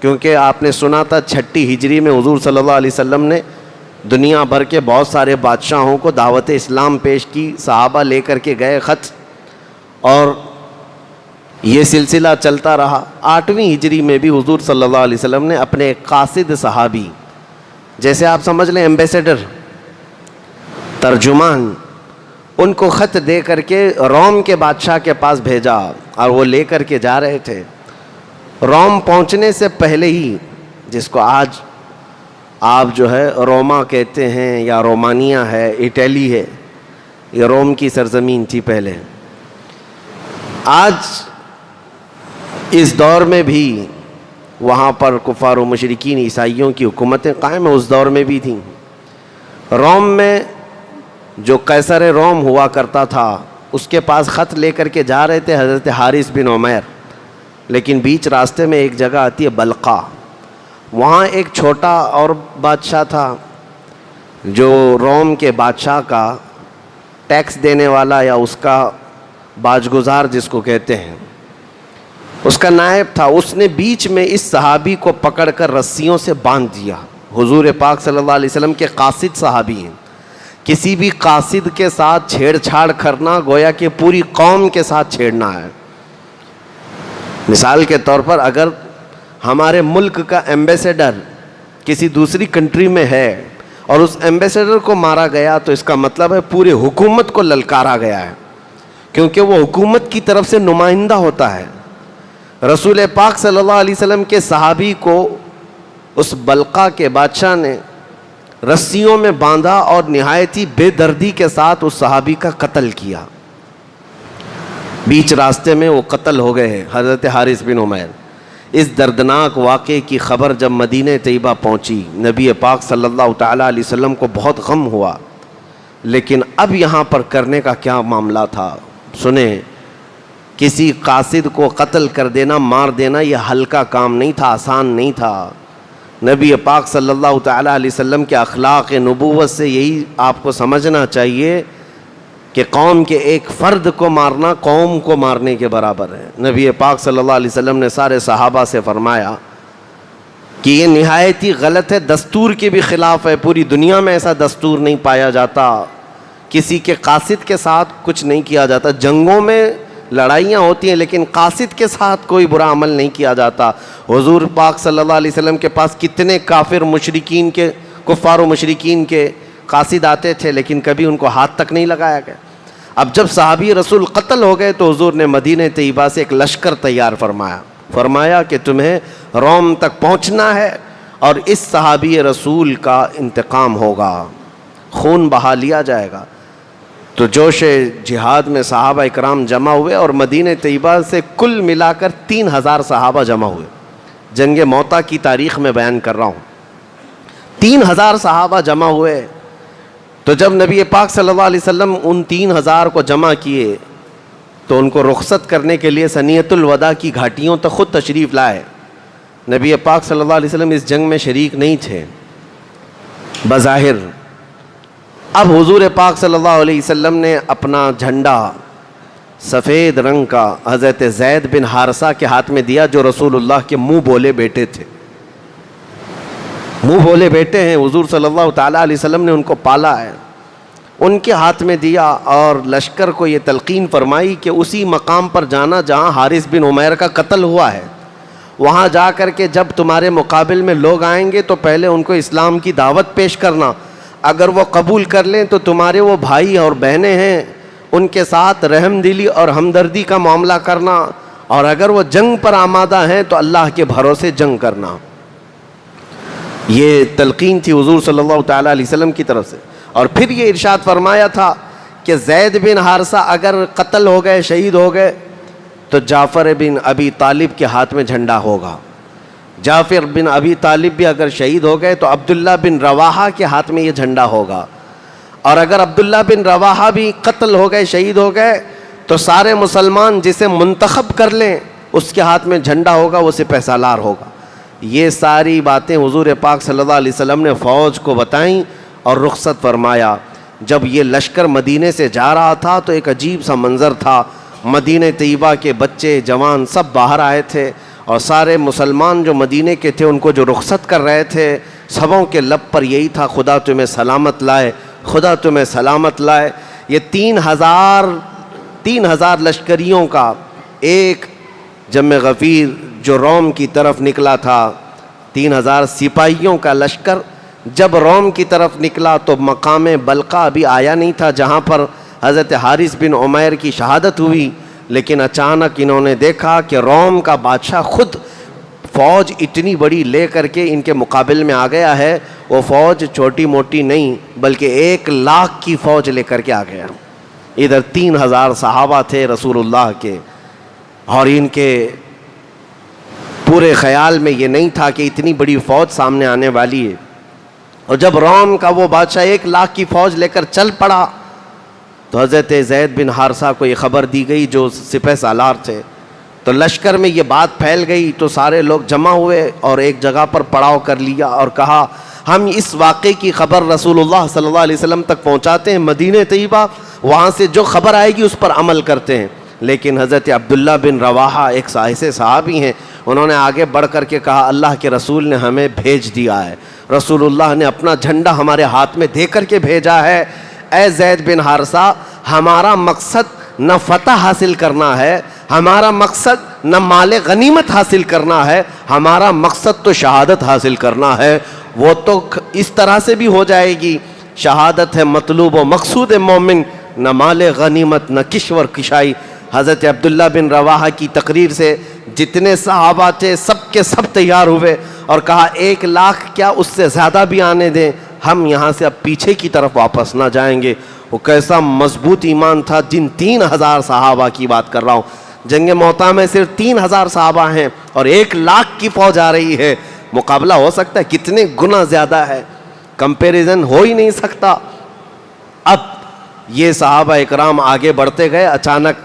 کیونکہ آپ نے سنا تھا 6 ہجری میں حضور صلی اللہ علیہ وسلم نے دنیا بھر کے بہت سارے بادشاہوں کو دعوت اسلام پیش کی، صحابہ لے کر کے گئے خط، اور یہ سلسلہ چلتا رہا۔ 8ویں ہجری میں بھی حضور صلی اللہ علیہ وسلم نے اپنے قاصد صحابی، جیسے آپ سمجھ لیں ایمبیسیڈر، ترجمان، ان کو خط دے کر کے روم کے بادشاہ کے پاس بھیجا، اور وہ لے کر کے جا رہے تھے۔ روم پہنچنے سے پہلے ہی، جس کو آج آپ جو ہے روما کہتے ہیں یا رومانیہ ہے، اٹلی ہے، یہ روم کی سرزمین تھی پہلے۔ آج اس دور میں بھی وہاں پر کفار و مشرکین عیسائیوں کی حکومتیں قائم ہیں، اس دور میں بھی تھیں۔ روم میں جو قیصر روم ہوا کرتا تھا، اس کے پاس خط لے کر کے جا رہے تھے حضرت حارث بن عمیر، لیکن بیچ راستے میں ایک جگہ آتی ہے بلقا، وہاں ایک چھوٹا اور بادشاہ تھا جو روم کے بادشاہ کا ٹیکس دینے والا، یا اس کا باج گزار جس کو کہتے ہیں، اس کا نائب تھا۔ اس نے بیچ میں اس صحابی کو پکڑ کر رسیوں سے باندھ دیا۔ حضور پاک صلی اللہ علیہ وسلم کے قاصد صحابی ہیں، کسی بھی قاصد کے ساتھ چھیڑ چھاڑ کرنا گویا کہ پوری قوم کے ساتھ چھیڑنا ہے۔ مثال کے طور پر اگر ہمارے ملک کا ایمبیسیڈر کسی دوسری کنٹری میں ہے اور اس ایمبیسیڈر کو مارا گیا، تو اس کا مطلب ہے پورے حکومت کو للکارا گیا ہے، کیونکہ وہ حکومت کی طرف سے نمائندہ ہوتا ہے۔ رسول پاک صلی اللہ علیہ وسلم کے صحابی کو اس بلقا کے بادشاہ نے رسیوں میں باندھا اور نہایت ہی بے دردی کے ساتھ اس صحابی کا قتل کیا۔ بیچ راستے میں وہ قتل ہو گئے ہیں حضرت حارث بن عمیر۔ اس دردناک واقعے کی خبر جب مدینہ طیبہ پہنچی، نبی پاک صلی اللہ تعالیٰ علیہ وسلم کو بہت غم ہوا، لیکن اب یہاں پر کرنے کا کیا معاملہ تھا سنیں۔ کسی قاصد کو قتل کر دینا، مار دینا، یہ ہلکا کام نہیں تھا، آسان نہیں تھا۔ نبی پاک صلی اللہ تعالیٰ علیہ وسلم کے اخلاق نبوت سے یہی آپ کو سمجھنا چاہیے کہ قوم کے ایک فرد کو مارنا قوم کو مارنے کے برابر ہے۔ نبی پاک صلی اللہ علیہ وسلم نے سارے صحابہ سے فرمایا کہ یہ نہایت ہی غلط ہے، دستور کے بھی خلاف ہے، پوری دنیا میں ایسا دستور نہیں پایا جاتا، کسی کے قاصد کے ساتھ کچھ نہیں کیا جاتا۔ جنگوں میں لڑائیاں ہوتی ہیں لیکن قاصد کے ساتھ کوئی برا عمل نہیں کیا جاتا۔ حضور پاک صلی اللہ علیہ وسلم کے پاس کتنے کافر مشرکین کے، کفار و مشرکین کے قاصد آتے تھے، لیکن کبھی ان کو ہاتھ تک نہیں لگایا گیا۔ اب جب صحابی رسول قتل ہو گئے تو حضور نے مدینہ طیبہ سے ایک لشکر تیار فرمایا کہ تمہیں روم تک پہنچنا ہے اور اس صحابی رسول کا انتقام ہوگا، خون بہا لیا جائے گا۔ تو جوش جہاد میں صحابہ اکرام جمع ہوئے اور مدینہ طیبہ سے کل ملا کر 3000 صحابہ جمع ہوئے۔ جنگ موتا کی تاریخ میں بیان کر رہا ہوں، 3000 صحابہ جمع ہوئے۔ تو جب نبی پاک صلی اللہ علیہ وسلم ان 3000 کو جمع کیے تو ان کو رخصت کرنے کے لیے ثنیۃ الوداع کی گھاٹیوں تک خود تشریف لائے۔ نبی پاک صلی اللہ علیہ وسلم اس جنگ میں شریک نہیں تھے بظاہر۔ اب حضور پاک صلی اللہ علیہ وسلم نے اپنا جھنڈا سفید رنگ کا حضرت زید بن حارثہ کے ہاتھ میں دیا، جو رسول اللہ کے منہ بولے بیٹے تھے۔ منہ بولے بیٹے ہیں، حضور صلی اللہ تعالیٰ علیہ وسلم نے ان کو پالا ہے، ان کے ہاتھ میں دیا اور لشکر کو یہ تلقین فرمائی کہ اسی مقام پر جانا جہاں حارث بن عمیر کا قتل ہوا ہے، وہاں جا کر کے جب تمہارے مقابل میں لوگ آئیں گے تو پہلے ان کو اسلام کی دعوت پیش کرنا، اگر وہ قبول کر لیں تو تمہارے وہ بھائی اور بہنیں ہیں ان کے ساتھ رحم دلی اور ہمدردی کا معاملہ کرنا، اور اگر وہ جنگ پر آمادہ ہیں تو اللہ کے بھروسے جنگ کرنا۔ یہ تلقین تھی حضور صلی اللہ تعالیٰ علیہ وسلم کی طرف سے۔ اور پھر یہ ارشاد فرمایا تھا کہ زید بن حارثہ اگر قتل ہو گئے، شہید ہو گئے، تو جعفر بن ابی طالب کے ہاتھ میں جھنڈا ہوگا۔ جعفر بن ابی طالب بھی اگر شہید ہو گئے تو عبداللہ بن رواحہ کے ہاتھ میں یہ جھنڈا ہوگا، اور اگر عبداللہ بن رواحہ بھی قتل ہو گئے، شہید ہو گئے، تو سارے مسلمان جسے منتخب کر لیں اس کے ہاتھ میں جھنڈا ہوگا، وہ سپہ سالار ہوگا۔ یہ ساری باتیں حضور پاک صلی اللہ علیہ وسلم نے فوج کو بتائیں اور رخصت فرمایا۔ جب یہ لشکر مدینے سے جا رہا تھا تو ایک عجیب سا منظر تھا، مدینہ طیبہ کے بچے جوان سب باہر آئے تھے اور سارے مسلمان جو مدینے کے تھے ان کو جو رخصت کر رہے تھے سبوں کے لب پر یہی تھا، خدا تمہیں سلامت لائے، خدا تمہیں سلامت لائے۔ یہ 3000 لشکریوں کا ایک جم غفیر جو روم کی طرف نکلا تھا، 3000 سپاہیوں کا لشکر جب روم کی طرف نکلا تو مقام بلقا ابھی آیا نہیں تھا جہاں پر حضرت حارث بن عمیر کی شہادت ہوئی، لیکن اچانک انہوں نے دیکھا کہ روم کا بادشاہ خود فوج اتنی بڑی لے کر کے ان کے مقابل میں آ گیا ہے۔ وہ فوج چھوٹی موٹی نہیں بلکہ 1,00,000 کی فوج لے کر کے آ گیا۔ ادھر 3000 صحابہ تھے رسول اللہ کے، اور ان کے پورے خیال میں یہ نہیں تھا کہ اتنی بڑی فوج سامنے آنے والی ہے۔ اور جب روم کا وہ بادشاہ 1,00,000 کی فوج لے کر چل پڑا تو حضرت زید بن حارثہ کو یہ خبر دی گئی جو سپہ سالار تھے، تو لشکر میں یہ بات پھیل گئی تو سارے لوگ جمع ہوئے اور ایک جگہ پر پڑاؤ کر لیا اور کہا ہم اس واقعے کی خبر رسول اللہ صلی اللہ علیہ وسلم تک پہنچاتے ہیں، مدینہ طیبہ وہاں سے جو خبر آئے گی اس پر عمل کرتے ہیں۔ لیکن حضرت عبداللہ بن رواحہ ایک ایسے صحابی ہیں، انہوں نے آگے بڑھ کر کے کہا اللہ کے رسول نے ہمیں بھیج دیا ہے، رسول اللہ نے اپنا جھنڈا ہمارے ہاتھ میں دے کر کے بھیجا ہے۔ اے زید بن حارثہ، ہمارا مقصد نہ فتح حاصل کرنا ہے، ہمارا مقصد نہ مال غنیمت حاصل کرنا ہے، ہمارا مقصد تو شہادت حاصل کرنا ہے۔ وہ تو اس طرح سے بھی ہو جائے گی، شہادت ہے مطلوب و مقصود مومن، نہ مال غنیمت نہ کشور کشائی۔ حضرت عبداللہ بن رواحہ کی تقریر سے جتنے صحابہ تھے سب کے سب تیار ہوئے اور کہا 1,00,000 کیا اس سے زیادہ بھی آنے دیں، ہم یہاں سے اب پیچھے کی طرف واپس نہ جائیں گے۔ وہ کیسا مضبوط ایمان تھا، جن 3000 صحابہ کی بات کر رہا ہوں، جنگ موطا میں صرف 3000 صحابہ ہیں اور 1,00,000 کی فوج آ رہی ہے، مقابلہ ہو سکتا ہے؟ کتنے گنا زیادہ ہے، کمپیریزن ہو ہی نہیں سکتا۔ اب یہ صحابہ اکرام آگے بڑھتے گئے، اچانک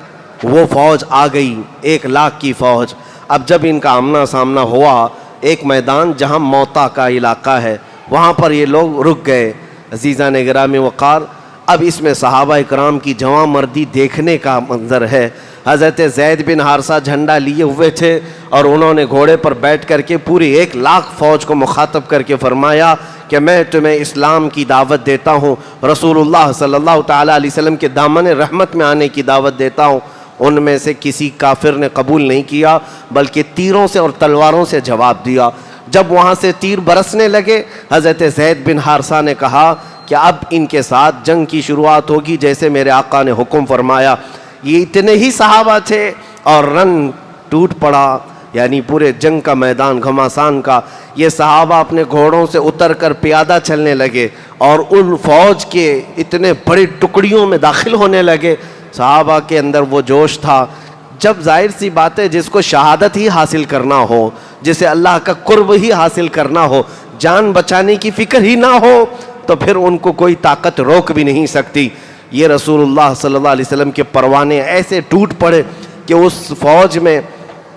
وہ فوج آ گئی، 1,00,000 کی فوج۔ اب جب ان کا آمنا سامنا ہوا، ایک میدان جہاں موطا کا علاقہ ہے وہاں پر یہ لوگ رک گئے۔ عزیزان گرامی وقار، اب اس میں صحابہ اکرام کی جواں مردی دیکھنے کا منظر ہے۔ حضرت زید بن حارثہ جھنڈا لیے ہوئے تھے اور انہوں نے گھوڑے پر بیٹھ کر کے پوری 1,00,000 فوج کو مخاطب کر کے فرمایا کہ میں تمہیں اسلام کی دعوت دیتا ہوں، رسول اللہ صلی اللہ تعالیٰ علیہ وسلم کے دامن رحمت میں آنے کی دعوت دیتا ہوں۔ ان میں سے کسی کافر نے قبول نہیں کیا بلکہ تیروں سے اور تلواروں سے جواب دیا۔ جب وہاں سے تیر برسنے لگے، حضرت زید بن حارثہ نے کہا کہ اب ان کے ساتھ جنگ کی شروعات ہوگی جیسے میرے آقا نے حکم فرمایا۔ یہ اتنے ہی صحابہ تھے اور رن ٹوٹ پڑا، یعنی پورے جنگ کا میدان گھماسان کا۔ یہ صحابہ اپنے گھوڑوں سے اتر کر پیادہ چلنے لگے اور ان فوج کے اتنے بڑے ٹکڑیوں میں داخل ہونے لگے۔ صحابہ کے اندر وہ جوش تھا، جب ظاہر سی بات ہے جس کو شہادت ہی حاصل کرنا ہو، جسے اللہ کا قرب ہی حاصل کرنا ہو، جان بچانے کی فکر ہی نہ ہو، تو پھر ان کو کوئی طاقت روک بھی نہیں سکتی۔ یہ رسول اللہ صلی اللہ علیہ وسلم کے پروانے ایسے ٹوٹ پڑے کہ اس فوج میں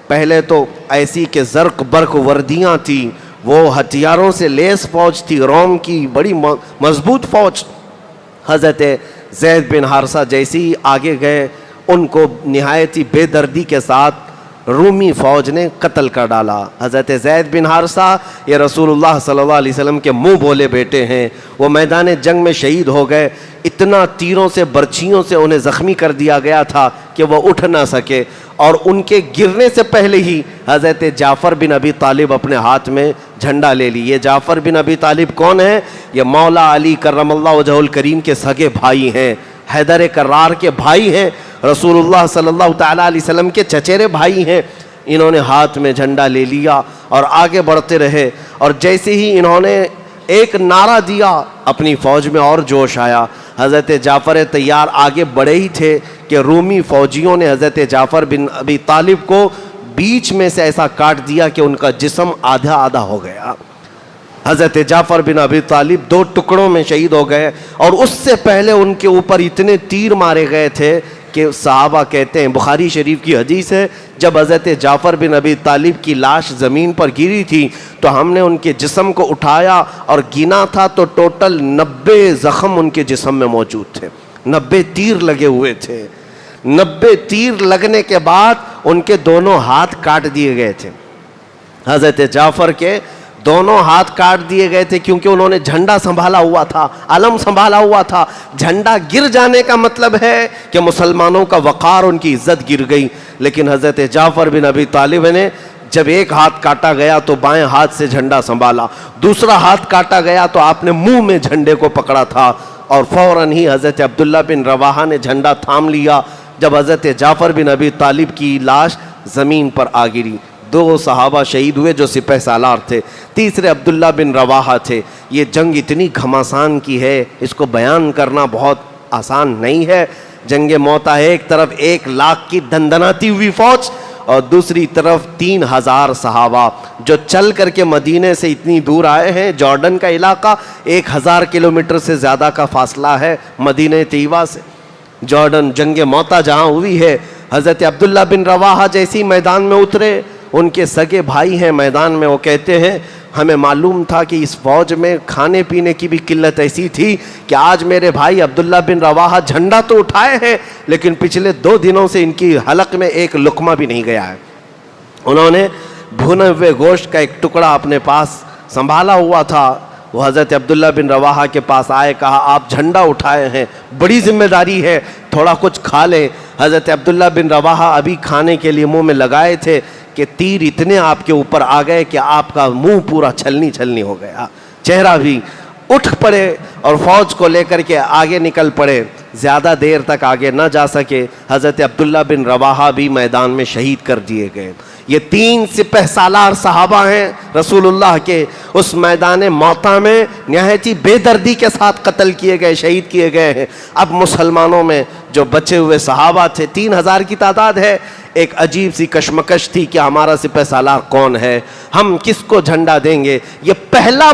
پہلے تو ایسی کہ زرق برق وردیاں تھیں، وہ ہتھیاروں سے لیس فوج تھی، روم کی بڑی مضبوط فوج۔ حضرت زید بن حارثہ جیسے ہی آگے گئے، ان کو نہایت ہی بے دردی کے ساتھ رومی فوج نے قتل کر ڈالا۔ حضرت زید بن حارثہ یہ رسول اللہ صلی اللہ علیہ وسلم کے منہ بولے بیٹے ہیں، وہ میدان جنگ میں شہید ہو گئے۔ اتنا تیروں سے برچھیوں سے انہیں زخمی کر دیا گیا تھا کہ وہ اٹھ نہ سکے، اور ان کے گرنے سے پہلے ہی حضرت جعفر بن ابی طالب اپنے ہاتھ میں جھنڈا لے لی۔ یہ جعفر بن ابی طالب کون ہے؟ یہ مولا علی کرم اللہ وجہہ الکریم کے سگے بھائی ہیں، حیدر کرار کے بھائی ہیں، رسول اللہ صلی اللہ تعالیٰ علیہ وسلم کے چچیرے بھائی ہیں۔ انہوں نے ہاتھ میں جھنڈا لے لیا اور آگے بڑھتے رہے، اور جیسے ہی انہوں نے ایک نعرہ دیا اپنی فوج میں اور جوش آیا۔ حضرت جعفر طیار آگے بڑھے ہی تھے کہ رومی فوجیوں نے حضرت جعفر بن ابی طالب کو بیچ میں سے ایسا کاٹ دیا کہ ان کا جسم آدھا آدھا ہو گیا۔ حضرت جعفر بن ابی طالب 2 ٹکڑوں میں شہید ہو گئے، اور اس سے پہلے ان کے اوپر اتنے تیر مارے گئے تھے کہ صحابہ کہتے ہیں، بخاری شریف کی حدیث ہے، جب حضرت جعفر بن ابی طالب کی لاش زمین پر گری تھی تو ہم نے ان کے جسم کو اٹھایا اور گنا تھا تو ٹوٹل 90 زخم ان کے جسم میں موجود تھے، 90 تیر لگے ہوئے تھے۔ 90 تیر لگنے کے بعد ان کے دونوں ہاتھ کاٹ دیے گئے تھے۔ حضرت جعفر کے دونوں ہاتھ کاٹ دیے گئے تھے کیونکہ انہوں نے جھنڈا سنبھالا ہوا تھا، علم سنبھالا ہوا تھا. جھنڈا گر جانے کا مطلب ہے کہ مسلمانوں کا وقار، ان کی عزت گر گئی. لیکن حضرت جعفر بن ابی طالب نے جب ایک ہاتھ کاٹا گیا تو بائیں ہاتھ سے جھنڈا سنبھالا، دوسرا ہاتھ کاٹا گیا تو آپ نے منہ میں جھنڈے کو پکڑا تھا، اور فوراً ہی حضرت عبداللہ بن رواحہ نے جھنڈا تھام لیا. جب حضرت جعفر بن ابی طالب کی لاش زمین پر آ گری، 2 صحابہ شہید ہوئے جو سپہ سالار تھے، تیسرے عبداللہ بن رواحہ تھے. یہ جنگ اتنی گھمسان کی ہے، اس کو بیان کرنا بہت آسان نہیں ہے. جنگ موتا ہے، ایک طرف 1 لاکھ کی دندناتی ہوئی فوج اور دوسری طرف 3000 صحابہ جو چل کر کے مدینے سے اتنی دور آئے ہیں. جارڈن کا علاقہ 1000 کلومیٹر سے زیادہ کا فاصلہ ہے مدینہ طیبہ سے. جارڈن جنگ موتا جہاں ہوئی ہے، حضرت عبداللہ بن رواحہ جیسی میدان میں اترے، ان کے سگے بھائی ہیں میدان میں، وہ کہتے ہیں ہمیں معلوم تھا کہ اس فوج میں کھانے پینے کی بھی قلت ایسی تھی کہ آج میرے بھائی عبداللہ بن رواحہ جھنڈا تو اٹھائے ہیں لیکن پچھلے 2 دنوں سے ان کی حلق میں ایک لقمہ بھی نہیں گیا ہے. انہوں نے بھنے ہوئے گوشت کا ایک ٹکڑا اپنے پاس سنبھالا ہوا تھا. وہ حضرت عبداللہ بن رواحہ کے پاس آئے، کہا آپ جھنڈا اٹھائے ہیں، بڑی ذمہ داری ہے، تھوڑا کچھ کھا لیں. حضرت عبداللہ بن رواحہ ابھی کھانے کے لیے منہ میں لگائے تھے کہ تیر اتنے آپ کے اوپر آ گئے کہ آپ کا منہ پورا چھلنی ہو گیا، چہرہ بھی. اٹھ پڑے اور فوج کو لے کر کے آگے نکل پڑے. زیادہ دیر تک آگے نہ جا سکے، حضرت عبداللہ بن رواحہ بھی میدان میں شہید کر دیے گئے. یہ 3 سپہ سالار صحابہ ہیں رسول اللہ کے، اس میدان موتا میں نہایت ہی بے دردی کے ساتھ قتل کیے گئے، شہید کیے گئے ہیں. اب مسلمانوں میں جو بچے ہوئے صحابہ تھے 3000 کی تعداد ہے، ایک عجیب سی کشمکش تھی کہ ہمارا سپہ سالار کون ہے، ہم کس کو جھنڈا دیں گے. یہ پہلا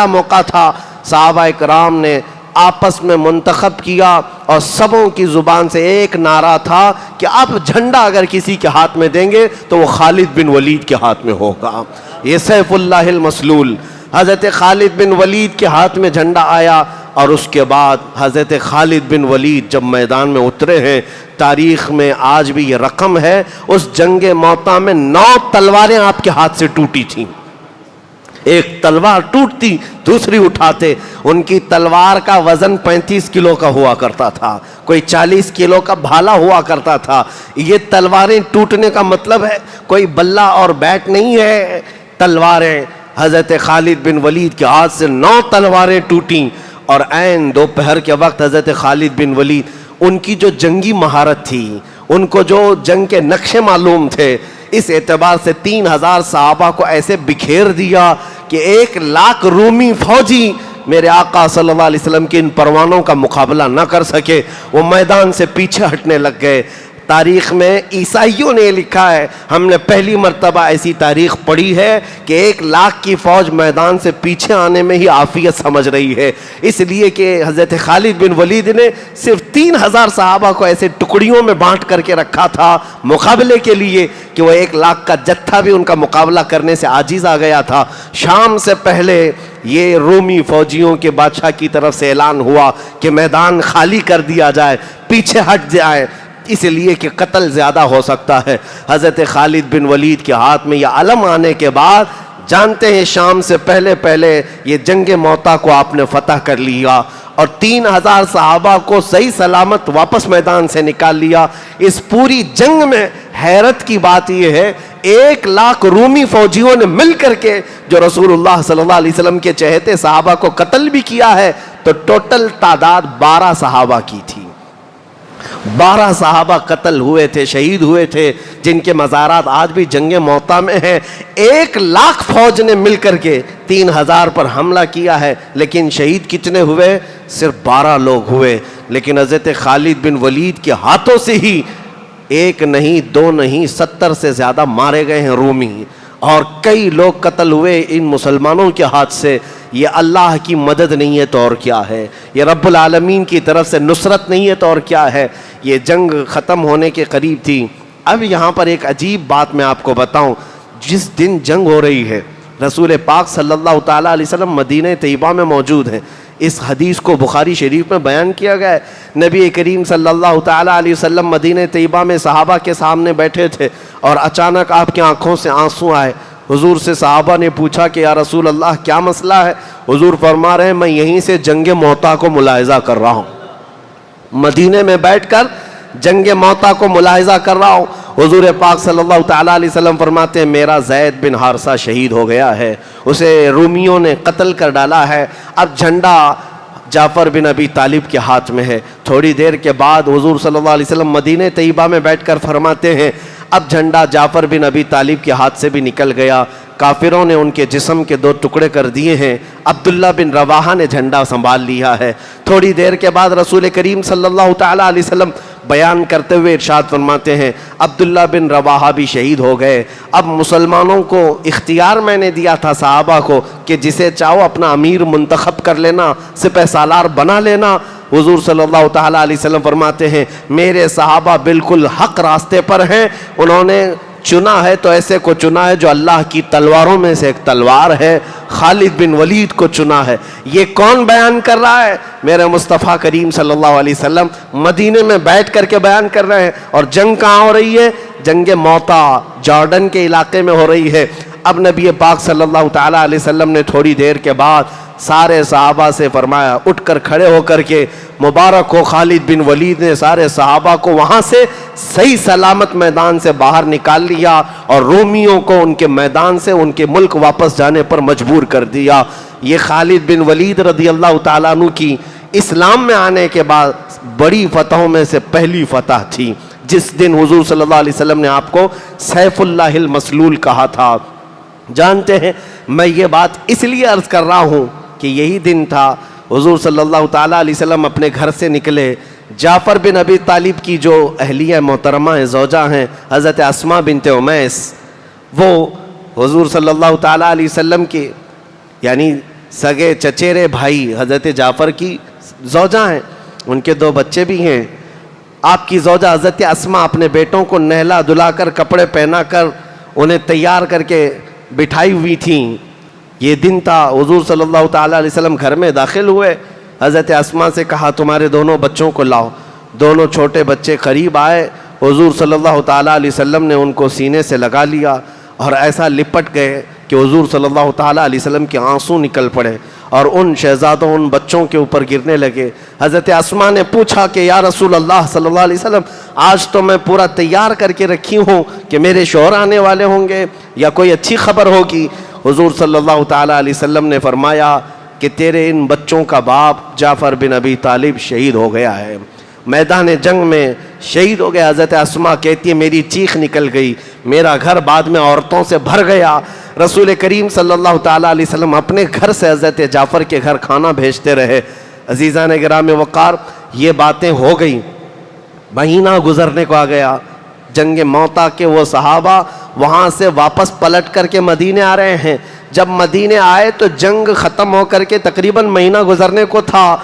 موقع تھا صحابہ اکرام نے آپس میں منتخب کیا اور سبوں کی زبان سے ایک نعرہ تھا کہ آپ جھنڈا اگر کسی کے ہاتھ میں دیں گے تو وہ خالد بن ولید کے ہاتھ میں ہوگا. یہ سیف اللہ المسلول، حضرت خالد بن ولید کے ہاتھ میں جھنڈا آیا. اور اس کے بعد حضرت خالد بن ولید جب میدان میں اترے ہیں، تاریخ میں آج بھی یہ رقم ہے، اس جنگ موتا میں 9 تلواریں آپ کے ہاتھ سے ٹوٹی تھیں. ایک تلوار ٹوٹتی دوسری اٹھاتے. ان کی تلوار کا وزن 35 کلو کا ہوا کرتا تھا، کوئی 40 کلو کا بھالا ہوا کرتا تھا. یہ تلواریں ٹوٹنے کا مطلب ہے کوئی بلہ اور بیٹ نہیں ہے. تلواریں حضرت خالد بن ولید کے ہاتھ سے 9 تلواریں ٹوٹیں. اور عین دوپہر کے وقت حضرت خالد بن ولید، ان کی جو جنگی مہارت تھی، ان کو جو جنگ کے نقشے معلوم تھے، اس اعتبار سے 3000 صحابہ کو ایسے بکھیر دیا کہ 1 لاکھ رومی فوجی میرے آقا صلی اللہ علیہ وسلم کے ان پروانوں کا مقابلہ نہ کر سکے. وہ میدان سے پیچھے ہٹنے لگ گئے. تاریخ میں عیسائیوں نے لکھا ہے، ہم نے پہلی مرتبہ ایسی تاریخ پڑھی ہے کہ 1 لاکھ کی فوج میدان سے پیچھے آنے میں ہی عافیت سمجھ رہی ہے، اس لیے کہ حضرت خالد بن ولید نے صرف 3000 صحابہ کو ایسے ٹکڑیوں میں بانٹ کر کے رکھا تھا مقابلے کے لیے کہ وہ 1 لاکھ کا جتھا بھی ان کا مقابلہ کرنے سے عاجز آ گیا تھا. شام سے پہلے یہ رومی فوجیوں کے بادشاہ کی طرف سے اعلان ہوا کہ میدان خالی کر دیا جائے، پیچھے ہٹ جائے، اس لیے کہ قتل زیادہ ہو سکتا ہے. حضرت خالد بن ولید کے ہاتھ میں یہ علم آنے کے بعد جانتے ہیں شام سے پہلے یہ جنگ موتا کو آپ نے فتح کر لیا اور 3000 صحابہ کو صحیح سلامت واپس میدان سے نکال لیا. اس پوری جنگ میں حیرت کی بات یہ ہے 1 لاکھ رومی فوجیوں نے مل کر کے جو رسول اللہ صلی اللہ علیہ وسلم کے چہتے صحابہ کو قتل بھی کیا ہے تو ٹوٹل تعداد 12 صحابہ کی تھی. 12 صحابہ قتل ہوئے تھے، شہید ہوئے تھے، جن کے مزارات آج بھی جنگ موتا میں ہیں. 1 لاکھ فوج نے مل کر کے 3000 پر حملہ کیا ہے، لیکن شہید کتنے ہوئے؟ صرف 12 لوگ ہوئے. لیکن حضرت خالد بن ولید کے ہاتھوں سے ہی 1 نہیں 2 نہیں 70 سے زیادہ مارے گئے ہیں رومی، اور کئی لوگ قتل ہوئے ان مسلمانوں کے ہاتھ سے. یہ اللہ کی مدد نہیں ہے تو اور کیا ہے، یہ رب العالمین کی طرف سے نصرت نہیں ہے تو اور کیا ہے. یہ جنگ ختم ہونے کے قریب تھی. اب یہاں پر ایک عجیب بات میں آپ کو بتاؤں. جس دن جنگ ہو رہی ہے رسول پاک صلی اللہ تعالیٰ علیہ وسلم مدینہ طیبہ میں موجود ہیں. اس حدیث کو بخاری شریف میں بیان کیا گیا ہے. نبی کریم صلی اللہ تعالیٰ علیہ وسلم مدینہ طیبہ میں صحابہ کے سامنے بیٹھے تھے اور اچانک آپ کی آنکھوں سے آنسو آئے. حضور سے صحابہ نے پوچھا کہ یا رسول اللہ کیا مسئلہ ہے؟ حضور فرما رہے ہیں میں یہیں سے جنگ موتا کو ملاحظہ کر رہا ہوں، مدینے میں بیٹھ کر جنگ موتا کو ملاحظہ کر رہا ہوں۔ حضور پاک صلی اللہ تعالیٰ علیہ وسلم فرماتے ہیں میرا زید بن حارثہ شہید ہو گیا ہے، اسے رومیوں نے قتل کر ڈالا ہے، اب جھنڈا جعفر بن ابی طالب کے ہاتھ میں ہے۔ تھوڑی دیر کے بعد حضور صلی اللہ علیہ وسلم مدینہ طیبہ میں بیٹھ کر فرماتے ہیں اب جھنڈا جعفر بن ابی طالب کے ہاتھ سے بھی نکل گیا، کافروں نے ان کے جسم کے 2 ٹکڑے کر دیے ہیں، عبداللہ بن رواحہ نے جھنڈا سنبھال لیا ہے۔ تھوڑی دیر کے بعد رسول کریم صلی اللہ تعالیٰ علیہ وسلم بیان کرتے ہوئے ارشاد فرماتے ہیں عبداللہ بن رواحہ بھی شہید ہو گئے، اب مسلمانوں کو اختیار میں نے دیا تھا صحابہ کو کہ جسے چاہو اپنا امیر منتخب کر لینا، سپہ سالار بنا لینا۔ حضور صلی اللہ تعالیٰ علیہ وسلم فرماتے ہیں میرے صحابہ بالکل حق راستے پر ہیں، انہوں نے چنا ہے تو ایسے کو چنا ہے جو اللہ کی تلواروں میں سے ایک تلوار ہے، خالد بن ولید کو چنا ہے۔ یہ کون بیان کر رہا ہے؟ میرے مصطفیٰ کریم صلی اللہ علیہ وسلم مدینے میں بیٹھ کر کے بیان کر رہے ہیں۔ اور جنگ کہاں ہو رہی ہے؟ جنگ موتا جارڈن کے علاقے میں ہو رہی ہے۔ اب نبی پاک صلی اللہ تعالیٰ علیہ وسلم نے تھوڑی دیر کے بعد سارے صحابہ سے فرمایا اٹھ کر کھڑے ہو کر کے مبارک ہو خالد بن ولید نے سارے صحابہ کو وہاں سے صحیح سلامت میدان سے باہر نکال لیا اور رومیوں کو ان کے میدان سے ان کے ملک واپس جانے پر مجبور کر دیا۔ یہ خالد بن ولید رضی اللہ تعالیٰ عنہ کی اسلام میں آنے کے بعد بڑی فتحوں میں سے پہلی فتح تھی، جس دن حضور صلی اللہ علیہ وسلم نے آپ کو سیف اللہ المسلول کہا تھا۔ جانتے ہیں میں یہ بات اس لیے عرض کر رہا ہوں کہ یہی دن تھا حضور صلی اللہ تعالیٰ علیہ وسلم اپنے گھر سے نکلے، جعفر بن ابی طالب کی جو اہلیہ محترمہ زوجہ ہیں حضرت اسماء بنت امیس، وہ حضور صلی اللہ تعالیٰ علیہ وسلم کے یعنی سگے چچیرے بھائی حضرت جعفر کی زوجہ ہیں، ان کے 2 بچے بھی ہیں۔ آپ کی زوجہ حضرت اسماء اپنے بیٹوں کو نہلا دھلا کر کپڑے پہنا کر انہیں تیار کر کے بٹھائی ہوئی تھیں۔ یہ دن تھا حضور صلی اللہ تعالیٰ علیہ وسلم گھر میں داخل ہوئے، حضرت اسماء سے کہا تمہارے دونوں بچوں کو لاؤ۔ دونوں چھوٹے بچے قریب آئے، حضور صلی اللہ تعالیٰ علیہ وسلم نے ان کو سینے سے لگا لیا اور ایسا لپٹ گئے کہ حضور صلی اللہ تعالیٰ علیہ وسلم کے آنسو نکل پڑے اور ان شہزادوں ان بچوں کے اوپر گرنے لگے۔ حضرت اسماء نے پوچھا کہ یا رسول اللہ صلی اللہ علیہ وسلم آج تو میں پورا تیار کر کے رکھی ہوں کہ میرے شوہر آنے والے ہوں گے یا کوئی اچھی خبر ہوگی۔ حضور صلی اللہ تعالیٰ علیہ وسلم نے فرمایا کہ تیرے ان بچوں کا باپ جعفر بن ابی طالب شہید ہو گیا ہے، میدان جنگ میں شہید ہو گیا۔ حضرت اسماء کہتی ہے میری چیخ نکل گئی، میرا گھر بعد میں عورتوں سے بھر گیا۔ رسول کریم صلی اللہ تعالیٰ علیہ وسلم اپنے گھر سے حضرت جعفر کے گھر کھانا بھیجتے رہے۔ عزیزان گرامی وقار، یہ باتیں ہو گئی، مہینہ گزرنے کو آ گیا۔ جنگ موتا کے وہ صحابہ وہاں سے واپس پلٹ کر کے مدینے آ رہے ہیں۔ جب مدینے آئے تو جنگ ختم ہو کر کے تقریباً مہینہ گزرنے کو تھا۔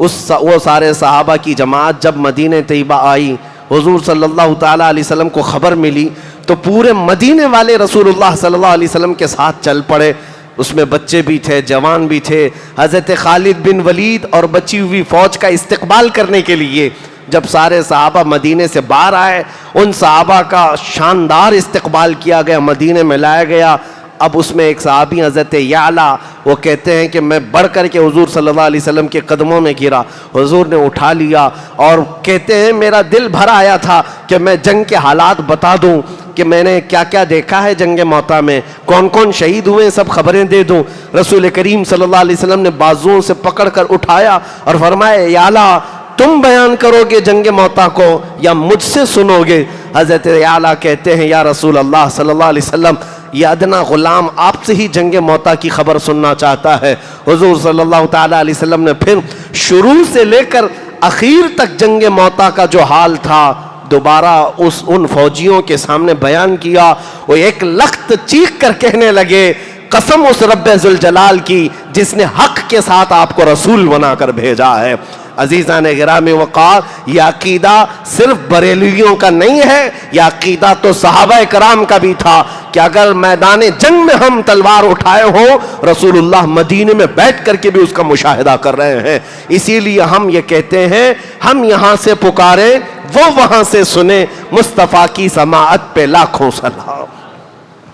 وہ سارے صحابہ کی جماعت جب مدینہ طیبہ آئی، حضور صلی اللہ تعالیٰ علیہ وسلم کو خبر ملی تو پورے مدینے والے رسول اللہ صلی اللہ علیہ وسلم کے ساتھ چل پڑے۔ اس میں بچے بھی تھے، جوان بھی تھے۔ حضرت خالد بن ولید اور بچی ہوئی فوج کا استقبال کرنے کے لیے جب سارے صحابہ مدینے سے باہر آئے، ان صحابہ کا شاندار استقبال کیا گیا، مدینے میں لایا گیا۔ اب اس میں ایک صحابی حضرت یعلا، وہ کہتے ہیں کہ میں بڑھ کر کے حضور صلی اللہ علیہ وسلم کے قدموں میں گرا، حضور نے اٹھا لیا اور کہتے ہیں میرا دل بھر آیا تھا کہ میں جنگ کے حالات بتا دوں کہ میں نے کیا کیا دیکھا ہے جنگ موتا میں، کون کون شہید ہوئے، سب خبریں دے دوں۔ رسول کریم صلی اللہ علیہ وسلم نے بازوؤں سے پکڑ کر اٹھایا اور فرمایا یعلا تم بیان کرو گے جنگ موتا کو یا مجھ سے سنو گے؟ حضرت یعلا کہتے ہیں یا رسول اللہ صلی اللہ علیہ وسلم یہ ادنا غلام آپ سے ہی جنگ موتا کی خبر سننا چاہتا ہے۔ حضور صلی اللہ تعالیٰ علیہ وسلم نے پھر شروع سے لے کر اخیر تک جنگ موتا کا جو حال تھا دوبارہ ان فوجیوں کے سامنے بیان کیا۔ وہ ایک لخت چیخ کر کہنے لگے قسم اس رب ذوالجلال کی جس نے حق کے ساتھ آپ کو رسول بنا کر بھیجا ہے۔ عزیزان گرامی وقار، یہ عقیدہ صرف بریلویوں کا نہیں ہے، یہ عقیدہ تو صحابہ کرام کا بھی تھا کہ اگر میدان جنگ میں ہم تلوار اٹھائے ہوں، رسول اللہ مدینے میں بیٹھ کر کے بھی اس کا مشاہدہ کر رہے ہیں۔ اسی لیے ہم یہ کہتے ہیں ہم یہاں سے پکارے وہ وہاں سے سنے، مصطفیٰ کی سماعت پہ لاکھوں سلام۔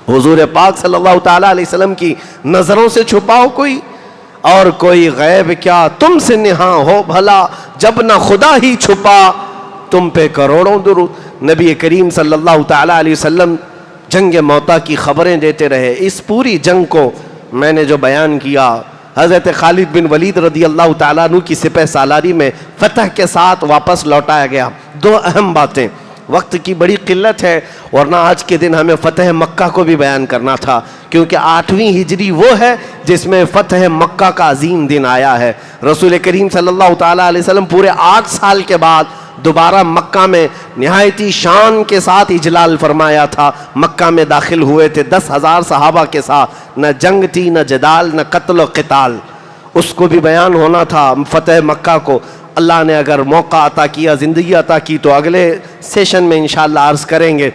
حضور پاک صلی اللہ تعالیٰ علیہ وسلم کی نظروں سے چھپاؤ کوئی، اور کوئی غیب کیا تم سے نہاں ہو بھلا، جب نہ خدا ہی چھپا تم پہ کروڑوں درود۔ نبی کریم صلی اللہ تعالیٰ علیہ وسلم جنگ موتا کی خبریں دیتے رہے۔ اس پوری جنگ کو میں نے جو بیان کیا، حضرت خالد بن ولید رضی اللہ تعالیٰ عنہ کی سپہ سالاری میں فتح کے ساتھ واپس لوٹایا گیا۔ دو اہم باتیں، وقت کی بڑی قلت ہے ورنہ آج کے دن ہمیں فتح مکہ کو بھی بیان کرنا تھا، کیونکہ 8ویں ہجری وہ ہے جس میں فتح مکہ کا عظیم دن آیا ہے۔ رسول کریم صلی اللہ تعالیٰ علیہ وسلم پورے 8 سال کے بعد دوبارہ مکہ میں نہایتی شان کے ساتھ اجلال فرمایا تھا، مکہ میں داخل ہوئے تھے 10,000 صحابہ کے ساتھ، نہ جنگ تھی، نہ جدال، نہ قتل و قتال، اس کو بھی بیان ہونا تھا فتح مکہ کو۔ اللہ نے اگر موقع عطا کیا، زندگی عطا کی تو اگلے سیشن میں انشاءاللہ عرض کریں گے۔